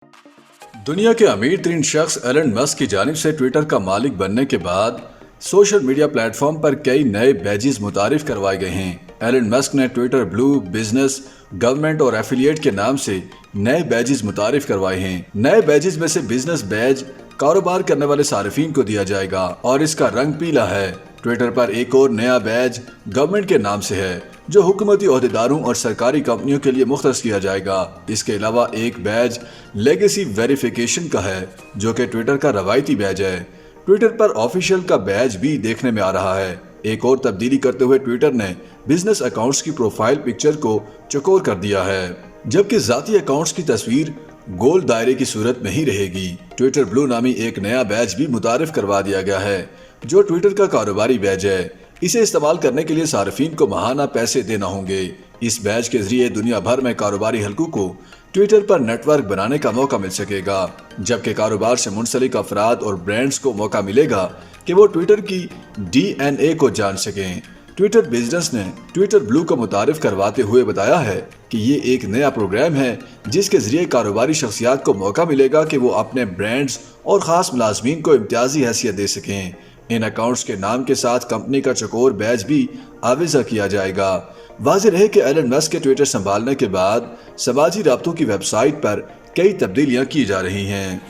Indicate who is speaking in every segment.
Speaker 1: दुनिया के अमीर तरीन शख्स एलन मस्क की जानिब से ट्विटर का मालिक बनने के बाद सोशल मीडिया प्लेटफॉर्म पर कई नए बैजेस मुतारिफ करवाए गए हैं। एलन मस्क ने ट्विटर ब्लू, बिजनेस, गवर्नमेंट और एफिलिएट के नाम से नए बैजेस मुतारिफ करवाए हैं। नए बैजेस में से बिजनेस बैज कारोबार करने वाले सारिफीन को दिया जाएगा और इसका रंग पीला है। ट्विटर पर एक और नया बैज गवर्नमेंट के नाम से है जो हुकूमती ओहदेदारों और सरकारी कंपनियों के लिए मुख्तस किया जाएगा। इसके अलावा एक बैज लेगेसी वेरिफिकेशन का है जो कि ट्विटर का रवायती बैज है। ट्विटर पर ऑफिशियल का बैज भी देखने में आ रहा है। एक और तब्दीली करते हुए ट्विटर ने बिजनेस अकाउंट्स की प्रोफाइल पिक्चर को चौकोर कर दिया है, जबकि जाती अकाउंट्स की तस्वीर गोल दायरे की सूरत में ही रहेगी। ट्विटर ब्लू नामी एक नया बैज भी मुतारिफ करवा दिया गया है जो ट्विटर का कारोबारी बैज है। इसे इस्तेमाल करने के लिए सार्फिन को माहाना पैसे देना होंगे। इस बैज के जरिए दुनिया भर में कारोबारी हलकों को ट्विटर पर नेटवर्क बनाने का मौका मिल सकेगा, जबकि कारोबार से मुंसलिक अफराद और ब्रांड्स को मौका मिलेगा कि वो ट्विटर की DNA को जान सकें। ट्विटर बिजनेस ने ट्विटर ब्लू को मुतारिफ करवाते हुए बताया है कि ये एक नया प्रोग्राम है जिसके जरिए कारोबारी शख्सियात को मौका मिलेगा कि वो अपने ब्रांड्स और खास मुलाजमीन को इम्तियाजी हैसियत दे सकें। इन अकाउंट्स के नाम के साथ कंपनी का चकोर बैज भी आविज़ा किया जाएगा। वाज़ेह है कि एलन मस्क के ट्विटर संभालने के बाद समाजी राब्तों की वेबसाइट पर कई तब्दीलियां की जा रही हैं।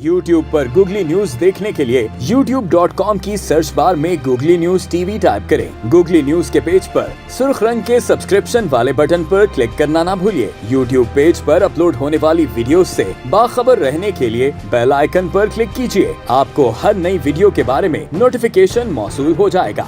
Speaker 2: YouTube पर गूगली न्यूज देखने के लिए youtube.com की सर्च बार में गूगली न्यूज TV टाइप करें। गूगली न्यूज के पेज पर सुर्ख रंग के सब्सक्रिप्शन वाले बटन पर क्लिक करना ना भूलिए। YouTube पेज पर अपलोड होने वाली वीडियोस से बाखबर रहने के लिए बेल आइकन पर क्लिक कीजिए। आपको हर नई वीडियो के बारे में नोटिफिकेशन मौसूल हो जाएगा।